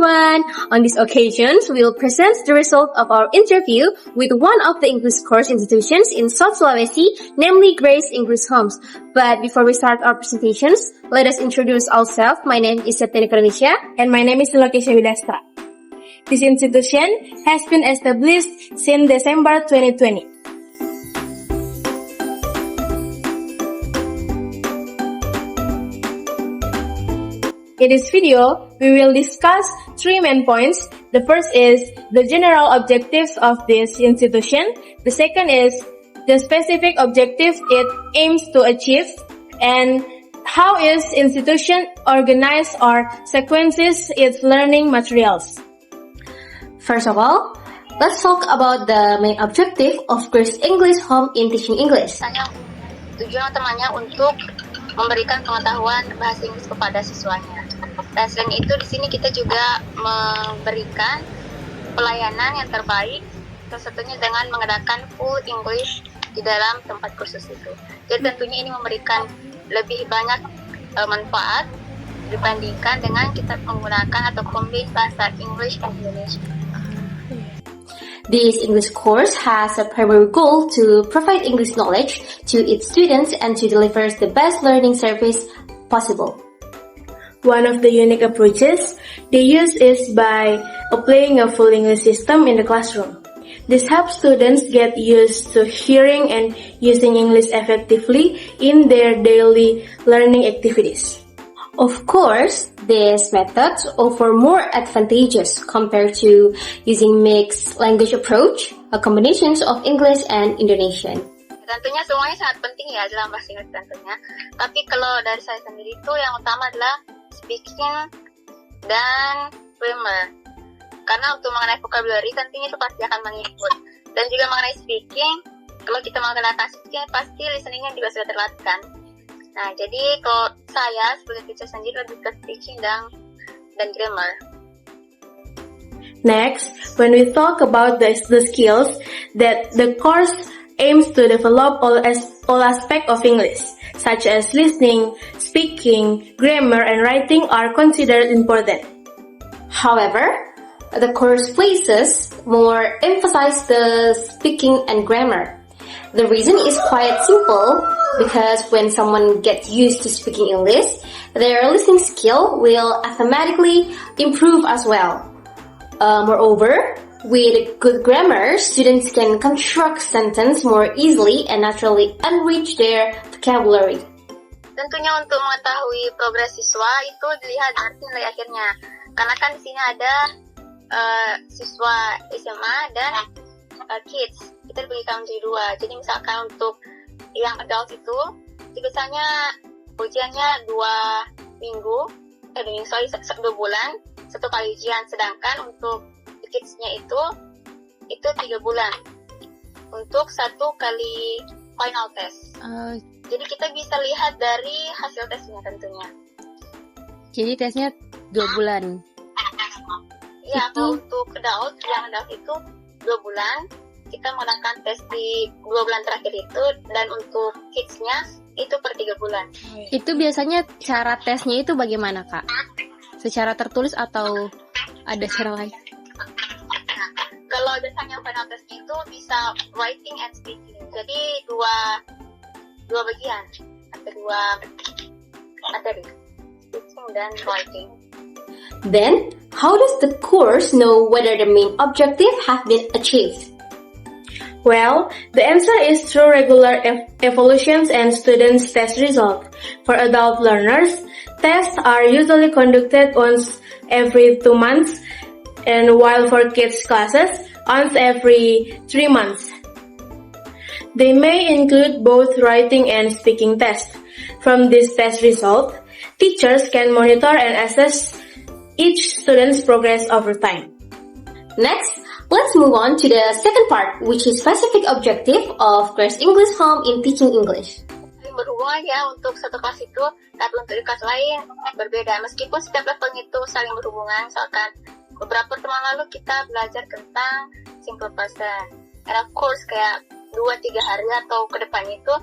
everyone! On this occasion, we will present the result of our interview with one of the English course institutions in South Sulawesi, namely Grace English Homes. But before we start our presentations, let us introduce ourselves. My name is Setia Indonesia. And my name is Lokesha Widastra. This institution has been established since December 2020. In this video, we will discuss three main points. The first is the general objectives of this institution. The second is the specific objectives it aims to achieve, and how is institution organized or sequences its learning materials. First of all, let's talk about the main objective of Grace English Home in teaching English. Tujuan utamanya untuk memberikan pengetahuan bahasa Inggris kepada siswanya. Dan selain itu di sini kita juga memberikan pelayanan yang terbaik, salah satunya dengan mengadakan full English di dalam tempat kursus itu. Jadi tentunya ini memberikan lebih banyak manfaat dibandingkan dengan kita menggunakan atau combine bahasa English dan Indonesia. This English course has a primary goal to provide English knowledge to its students and to deliver the best learning service possible. One of the unique approaches they use is by applying a full English system in the classroom. This helps students get used to hearing and using English effectively in their daily learning activities. Of course, these methods offer more advantages compared to using mixed language approach, a combination of English and Indonesian. Tentunya semuanya sangat penting ya dalam bahasa Inggris tentunya. Tapi kalau dari saya sendiri itu yang utama adalah speaking dan grammar. Karena untuk mengenai vocabulary tentunya itu pasti akan mengikut. Dan juga mengenai speaking, kalau kita menggunakan speaking pasti listeningnya juga sudah terlatih. Nah, jadi kalau saya sebagai teacher sendiri lebih ke speaking dan grammar. Next, when we talk about the skills that the course aims to develop all aspects of English, such as listening, speaking, grammar, and writing are considered important. However, the course places more emphasis the speaking and grammar. The reason is quite simple, because when someone gets used to speaking English, their listening skill will automatically improve as well. Moreover, with good grammar, students can construct sentence more easily and naturally enrich their vocabulary. Tentunya untuk mengetahui progres siswa itu dilihat dari nilai akhirnya. Karena kan di sini ada siswa SMA dan kids. Kita dibagi menjadi dua. Jadi misalkan untuk yang adult itu biasanya ujiannya 2 bulan, 1 kali ujian. Sedangkan untuk kids-nya itu 3 bulan untuk 1 kali final test. Jadi kita bisa lihat dari hasil tesnya tentunya. Jadi tesnya 2 bulan. Ya, kalau untuk adult, yang adult itu 2 bulan. Kita menggunakan tes di 2 bulan terakhir itu, dan untuk kids-nya itu per 3 bulan. Itu biasanya cara tesnya itu bagaimana, Kak? Secara tertulis atau ada cara lain? Nah, kalau biasanya final testnya itu bisa writing and speaking. Jadi dua bagian, ada 2 materi, speaking dan writing. Then, how does the course know whether the main objective have been achieved? Well, the answer is through regular evaluations and students' test results. For adult learners, tests are usually conducted once every 2 months, and while for kids classes, once every 3 months. They may include both writing and speaking tests. From this test result, teachers can monitor and assess each student's progress over time. Next, let's move on to the second part, which is specific objective of Grace English Home in teaching English. Saling berhubungan ya, untuk satu kelas itu, tapi untuk di kelas lain berbeda. Meskipun setiap level itu saling berhubungan, misalkan beberapa teman lalu kita belajar tentang simple present. And of course, kayak 2-3 hari atau ke depannya itu,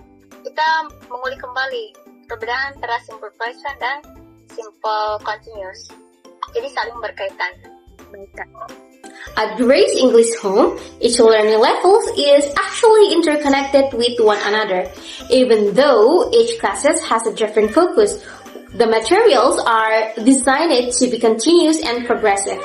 kita mengulik kembali perbedaan antara simple present dan simple continuous. Jadi saling berkaitan. Baik, Kak. At Grace English Home, each learning levels is actually interconnected with one another. Even though each classes has a different focus, the materials are designed to be continuous and progressive.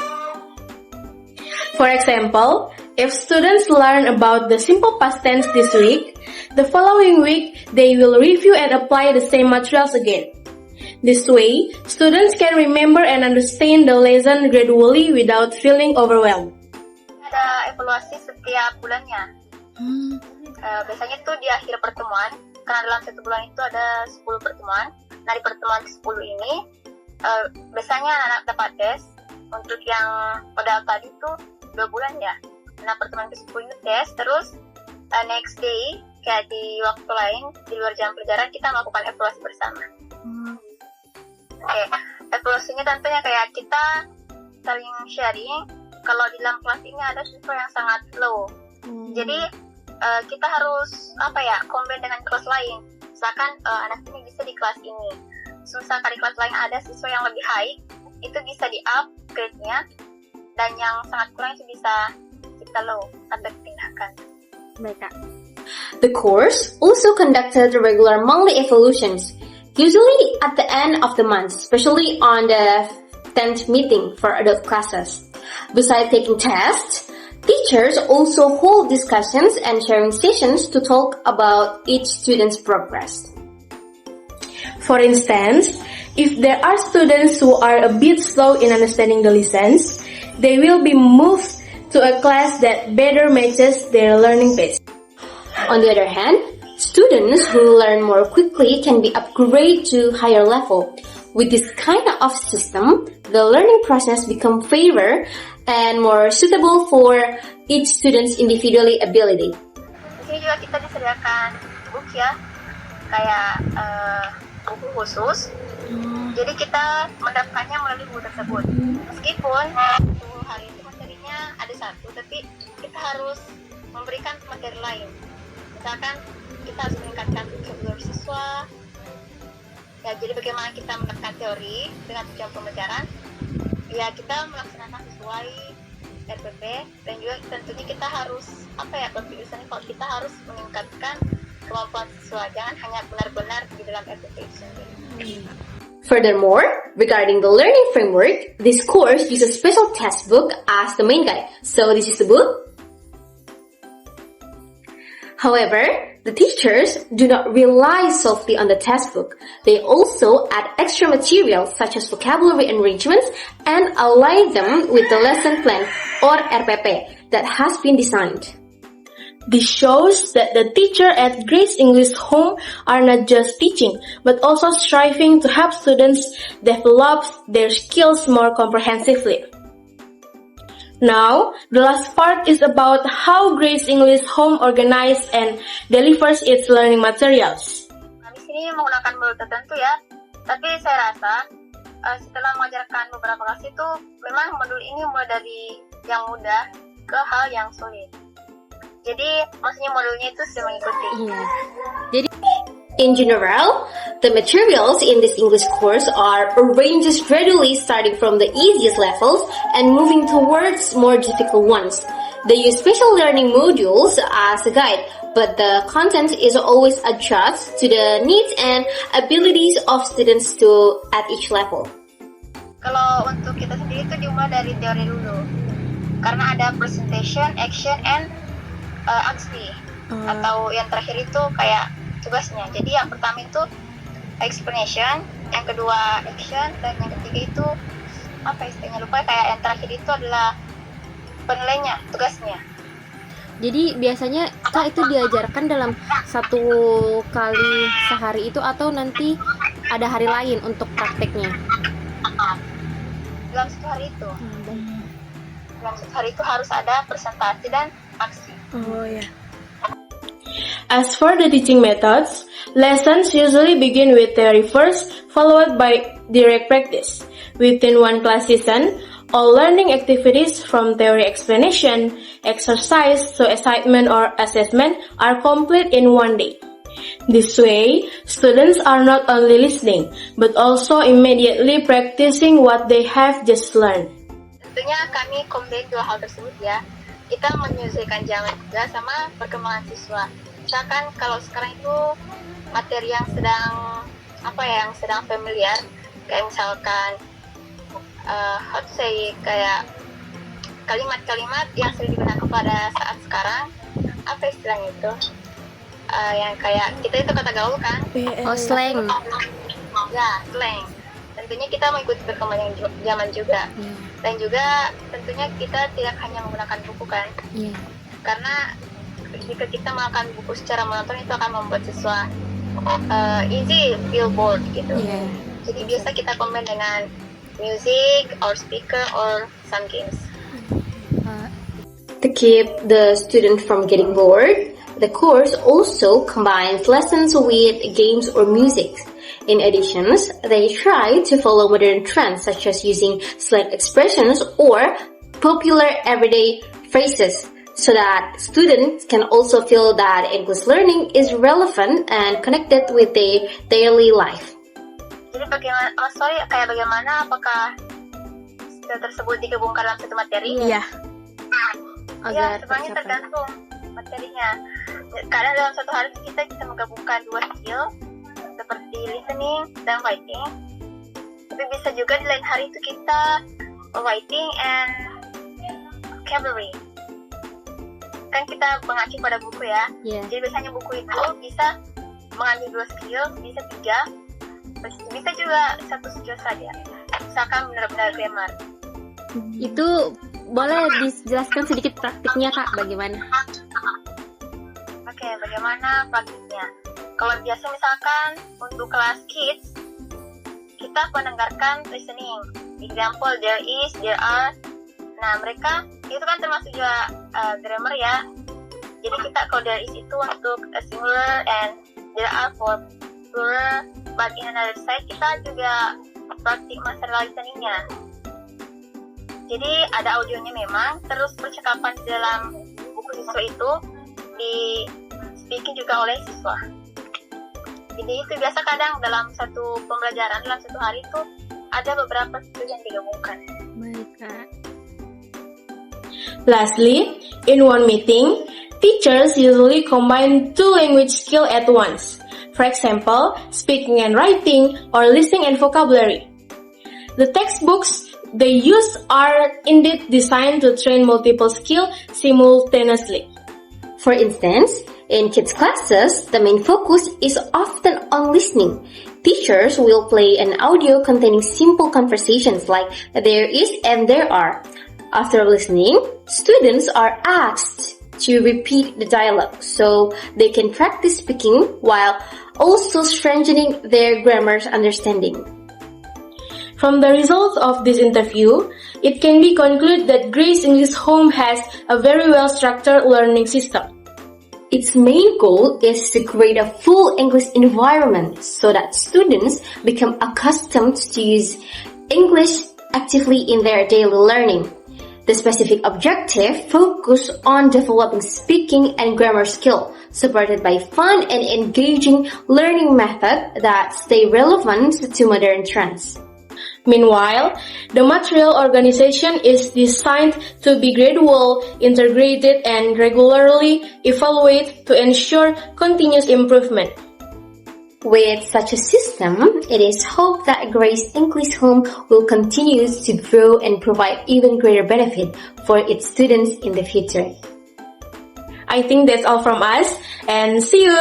For example, if students learn about the simple past tense this week, the following week they will review and apply the same materials again. This way, students can remember and understand the lesson gradually without feeling overwhelmed. Ada evaluasi setiap bulannya. Biasanya tuh di akhir pertemuan, karena dalam satu bulan itu ada 10 pertemuan. Nah, di pertemuan ke-10 ini, biasanya anak-anak dapat tes. Untuk yang pada tadi tuh 2 bulan ya. Nah, pertemuan ke-10 ini tes, terus next day, kayak di waktu lain, di luar jam pelajaran, kita melakukan evaluasi bersama. Oke, evaluasinya tentunya kayak kita saling sharing, kalau di dalam kelas ini ada siswa yang sangat low. Jadi, kita harus, combine dengan kelas lain. Misalkan anak ini bisa di kelas ini. Misalkan di kelas lain ada siswa yang lebih high, itu bisa di-up grade-nya, dan yang sangat kurang itu bisa kita low atau dipindahkan. Baik, Kak. The course also conducted regular monthly evaluations, usually at the end of the month, especially on the 10th meeting for adult classes. Besides taking tests, teachers also hold discussions and sharing sessions to talk about each student's progress. For instance, if there are students who are a bit slow in understanding the lessons, they will be moved to a class that better matches their learning pace. On the other hand, students who learn more quickly can be upgraded to higher level. With this kind of system, the learning process becomes fairer and more suitable for each student's individually ability. Di sini juga kita disediakan buku ya, kayak buku khusus. Jadi kita mendapatkannya melalui buku tersebut. Meskipun 10 hari itu materinya ada satu, tapi kita harus memberikan materi lain. Misalkan kita harus meningkatkan vocabulary siswa. Ya, jadi bagaimana kita menerapkan teori dengan tujuan pembelajaran? Ya, kita melaksanakan sesuai RPP, dan juga tentunya kita harus berpikir kalau kita harus meningkatkan kemampuan siswa, jangan hanya benar-benar di dalam RPP itu sendiri. Furthermore, regarding the learning framework, this course uses special textbook as the main guide. So this is the book. However, the teachers do not rely solely on the textbook. They also add extra materials such as vocabulary enrichments and align them with the lesson plan or RPP that has been designed. This shows that the teacher at Grace English Home are not just teaching, but also striving to help students develop their skills more comprehensively. Now, the last part is about how Grace English Home organizes and delivers its learning materials. Kami sini menggunakan modul tertentu ya, tapi saya rasa setelah mengajarkan beberapa kelas itu, memang modul ini mulai dari yang mudah ke hal yang sulit. Jadi, maksudnya modulnya itu sudah mengikuti. In general, the materials in this English course are arranged gradually starting from the easiest levels and moving towards more difficult ones. They use special learning modules as a guide, but the content is always adjusted to the needs and abilities of students at each level. Kalau untuk kita sendiri itu dimulai dari teori dulu, karena ada presentation, action, and aksi. Atau yang terakhir itu kayak tugasnya. Jadi yang pertama itu explanation, yang kedua action, dan yang ketiga itu istilahnya lupa, kayak yang terakhir itu adalah penilainya, tugasnya. Jadi biasanya Kak itu diajarkan dalam satu kali sehari itu atau nanti ada hari lain untuk prakteknya? Dalam satu hari itu. Dalam satu hari itu harus ada presentasi dan aksi. Oh yeah. As for the teaching methods, lessons usually begin with theory first, followed by direct practice. Within one class season, all learning activities from theory explanation, exercise to assignment or assessment are complete in one day. This way, students are not only listening, but also immediately practicing what they have just learned. Tentunya kami combine dua hal tersebut ya. Kita menyesuaikan zaman juga sama perkembangan siswa. Misalkan kalau sekarang itu materi yang sedang familiar, kayak misalkan how to say, kayak kalimat-kalimat yang sering digunakan pada saat sekarang, apa istilahnya itu? Yang kayak kita itu kata gaul kan? Oh, slang. Ya, slang. Tentunya kita mengikuti perkembangan zaman juga. Dan juga tentunya kita tidak hanya menggunakan buku kan? Karena jika kita makan buku secara monoton itu akan membuat siswa easy feel bored gitu. Jadi biasa kita combine dengan music or speaker or some games. To keep the student from getting bored, the course also combines lessons with games or music. In addition, they try to follow modern trends such as using slang expressions or popular everyday phrases so that students can also feel that English learning is relevant and connected with their daily life. Jadi bagaimana apakah skill tersebut digabungkan dalam satu materi? Iya. Ya, sebenarnya tergantung materinya. Kadang dalam satu hari kita bisa menggabungkan dua skill seperti listening dan writing. Tapi bisa juga di lain hari itu kita writing and vocabulary. Kan kita mengacu pada buku ya. Jadi biasanya buku itu bisa mengambil dua skill, bisa 3, bisa juga satu skill saja. Misalkan benar-benar grammar. Itu boleh dijelaskan sedikit praktiknya Kak, bagaimana? Oke, bagaimana praktiknya? Kalau biasa misalkan untuk kelas kids, kita mendengarkan listening. Example, there is, there are. Nah, mereka itu kan termasuk juga grammar ya. Jadi kita kalau there is itu untuk singular and there are for plural. But in another side, kita juga praktik masalah listeningnya. Jadi ada audionya memang, terus percakapan di dalam buku siswa itu di speaking juga oleh siswa. Jadi itu biasa kadang dalam satu pembelajaran, dalam satu hari itu ada beberapa skill yang digabungkan. Baik Kak. Lastly, in one meeting, teachers usually combine 2 language skills at once. For example, speaking and writing or listening and vocabulary. The textbooks they use are indeed designed to train multiple skills simultaneously. For instance, in kids' classes, the main focus is often on listening. Teachers will play an audio containing simple conversations like there is and there are. After listening, students are asked to repeat the dialogue so they can practice speaking while also strengthening their grammar's understanding. From the results of this interview, it can be concluded that Grace English Home has a very well-structured learning system. Its main goal is to create a full English environment so that students become accustomed to use English actively in their daily learning. The specific objective focus on developing speaking and grammar skill, supported by fun and engaging learning method that stay relevant to modern trends. Meanwhile, the material organization is designed to be gradual, integrated, and regularly evaluated to ensure continuous improvement. With such a system, it is hoped that Grace English Home will continue to grow and provide even greater benefit for its students in the future. I think that's all from us, and see you!